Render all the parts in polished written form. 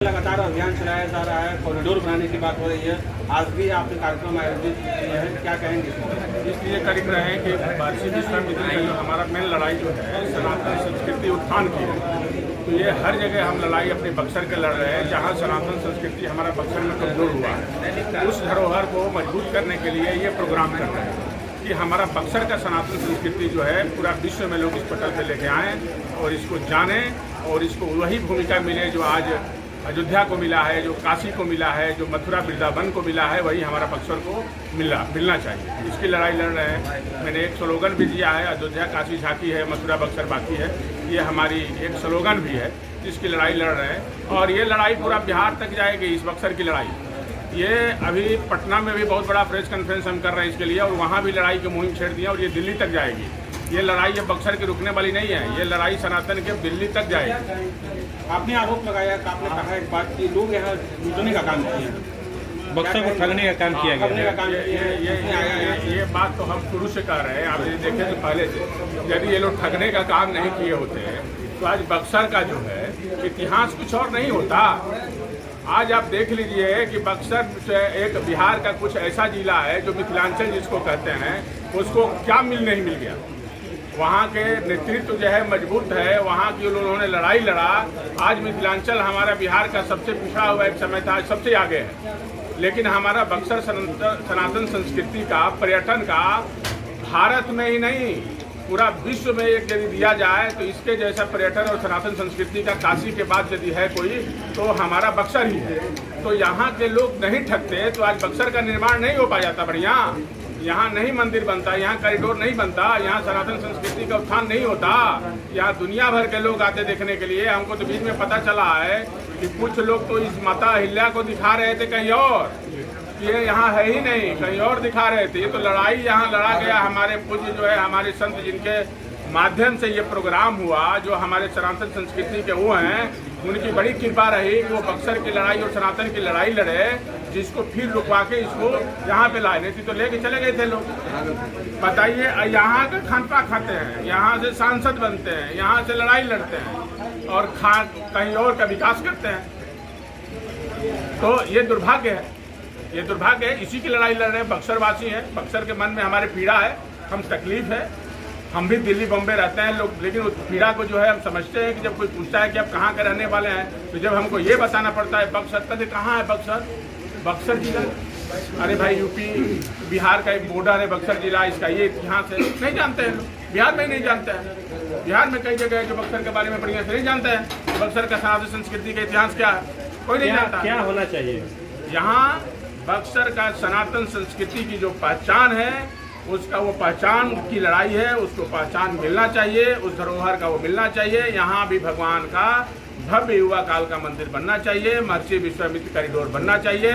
लगातार अभियान चलाया जा रहा है, कॉरिडोर बनाने की बात हो रही है। आज भी आपने कार्यक्रम आयोजित किए हैं, क्या कहेंगे? इसलिए करीब रहे हैं कि भारतीय विश्वामित्र का जो हमारा मेन लड़ाई जो है सनातन संस्कृति उत्थान की है, तो ये हर जगह हम लड़ाई अपने बक्सर के लड़ रहे हैं। जहाँ सनातन संस्कृति हमारा बक्सर में कमजोर हुआ है, उस धरोहर को मजबूत करने के लिए ये प्रोग्राम कर रहे हैं कि हमारा बक्सर का सनातन संस्कृति जो है पूरा विश्व में लोग इस पटल पे लेके आएँ और इसको जानें और इसको वही भूमिका मिले जो आज अयोध्या को मिला है, जो काशी को मिला है, जो मथुरा वृंदावन को मिला है, वही हमारा बक्सर को मिलना चाहिए। इसकी लड़ाई लड़ रहे हैं। मैंने एक स्लोगन भी दिया है, अयोध्या काशी झांकी है, मथुरा बक्सर बाकी है। ये हमारी एक स्लोगन भी है जिसकी लड़ाई लड़ रहे हैं और ये लड़ाई पूरा बिहार तक जाएगी। इस बक्सर की लड़ाई ये अभी पटना में भी बहुत बड़ा प्रेस कॉन्फ्रेंस हम कर रहे हैं इसके लिए और वहाँ भी लड़ाई की मुहिम छेड़ दी है और ये दिल्ली तक जाएगी। ये लड़ाई ये बक्सर की रुकने वाली नहीं है, ये लड़ाई सनातन के दिल्ली तक जाएगी। आपने आरोप लगाया, आपने कहा एक बात कि लोग यहाँ लूटने का काम किए हैं, बक्सर को ठगने का काम किया गया। ये बात तो हम शुरू से कह रहे हैं। आप यदि देखें तो पहले से यदि ये लोग ठगने का काम नहीं किए होते तो आज बक्सर का जो है इतिहास कुछ और नहीं होता। आज आप देख लीजिए कि बक्सर एक बिहार का कुछ ऐसा जिला है जो मिथिलांचल जिसको कहते हैं, उसको क्या नहीं मिल गया। वहाँ के नेतृत्व जो है मजबूत है, वहाँ की उन्होंने लड़ाई लड़ा। आज मिथिलांचल हमारा बिहार का सबसे पिछड़ा हुआ एक समय था, सबसे आगे है। लेकिन हमारा बक्सर सनातन संस्कृति का, पर्यटन का भारत में ही नहीं पूरा विश्व में एक यदि दिया जाए तो इसके जैसा पर्यटन और सनातन संस्कृति का काशी के बाद यदि है कोई तो हमारा बक्सर ही है। तो यहाँ के लोग नहीं ठगते तो आज बक्सर का निर्माण नहीं हो पा जाता बढ़िया। यहाँ नहीं मंदिर बनता, यहाँ कॉरिडोर नहीं बनता, यहाँ सनातन संस्कृति का उत्थान नहीं होता। यहाँ दुनिया भर के लोग आते देखने के लिए। हमको तो बीच में पता चला है कि कुछ लोग तो इस माता अहिल्या को दिखा रहे थे कहीं और, ये यहाँ है ही नहीं, कहीं और दिखा रहे थे। ये तो लड़ाई यहाँ लड़ा गया। हमारे पूज्य जो है, हमारे संत जिनके माध्यम से ये प्रोग्राम हुआ, जो हमारे सनातन संस्कृति के वो हैं, उनकी बड़ी कृपा रही कि वो बक्सर की लड़ाई और सनातन की लड़ाई लड़े, जिसको फिर रुकवा के इसको यहाँ पे लाए। नहीं तो लेके चले गए थे लोग। बताइए, यहाँ का खान पा खाते हैं, यहाँ से सांसद बनते हैं, यहाँ से लड़ाई लड़ते हैं और कहीं और का विकास करते हैं। तो ये दुर्भाग्य है, ये दुर्भाग्य है। इसी की लड़ाई लड़ रहे हैं, बक्सरवासी हैं। बक्सर के मन में हमारे पीड़ा है, हम तकलीफ है। हम भी दिल्ली बॉम्बे रहते हैं लोग, लेकिन उस पीड़ा को जो है हम समझते हैं कि जब कोई पूछता है कि आप कहाँ के रहने वाले हैं तो जब हमको ये बताना पड़ता है बक्सर, तो कहाँ है बक्सर? बक्सर जिला, अरे भाई यूपी बिहार का एक बॉर्डर है बक्सर जिला, इसका ये इतिहास है। नहीं जानते हैं लोग, बिहार में ही नहीं जानते हैं। बिहार में कई जगह है जो बक्सर के बारे में बढ़िया से नहीं जानते हैं। बक्सर का सनातन संस्कृति का इतिहास क्या है, कोई नहीं जानता। क्या होना चाहिए यहाँ बक्सर का सनातन संस्कृति की जो पहचान है, उसका वो पहचान की लड़ाई है, उसको पहचान मिलना चाहिए, उस धरोहर का वो मिलना चाहिए। यहाँ भी भगवान का भव्य युवा काल का मंदिर बनना चाहिए, महर्षि विश्वामित्र कॉरिडोर बनना चाहिए।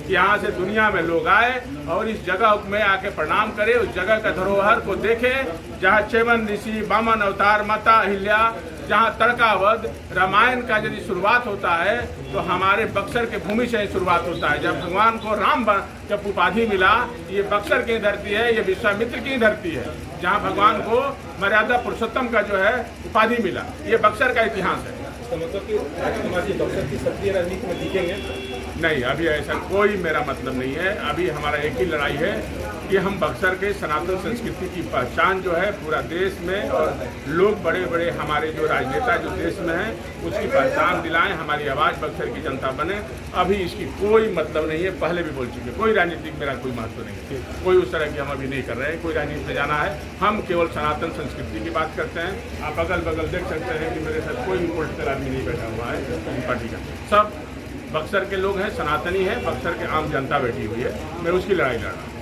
यहाँ से दुनिया में लोग आए और इस जगह में आके प्रणाम करें, उस जगह का धरोहर को देखें जहाँ च्यवन ऋषि, वामन अवतार, माता अहिल्या, जहाँ तड़कावध रामायण का यदि शुरुआत होता है तो हमारे बक्सर के भूमि से ही शुरुआत होता है। जब भगवान को राम जब उपाधि मिला, ये बक्सर की धरती है, ये विश्वामित्र की धरती है, जहाँ भगवान को मर्यादा पुरुषोत्तम का जो है उपाधि मिला। ये बक्सर का इतिहास है। मतलब कि बक्सर की सक्रिय राजनीति में दिखेंगे? नहीं, अभी ऐसा कोई मेरा मतलब नहीं है। अभी हमारा एक ही लड़ाई है कि हम बक्सर के सनातन संस्कृति की पहचान जो है पूरा देश में और लोग बड़े बड़े हमारे जो राजनेता जो देश में हैं उसकी पहचान दिलाएं, हमारी आवाज़ बक्सर की जनता बने। अभी इसकी कोई मतलब नहीं है, पहले भी बोल चुके। कोई राजनीतिक मेरा कोई महत्व नहीं है, कोई उस तरह की हम अभी नहीं कर रहे हैं। कोई राजनीति में जाना है, हम केवल सनातन संस्कृति की बात करते हैं। आप अगल बगल देख सकते हैं कि मेरे साथ कोई पॉलिटिकल आदमी नहीं बैठा हुआ है पार्टी का, सब बक्सर के लोग हैं, सनातनी हैं, बक्सर के आम जनता बैठी हुई है। मैं उसकी लड़ाई लड़ रहा हूँ।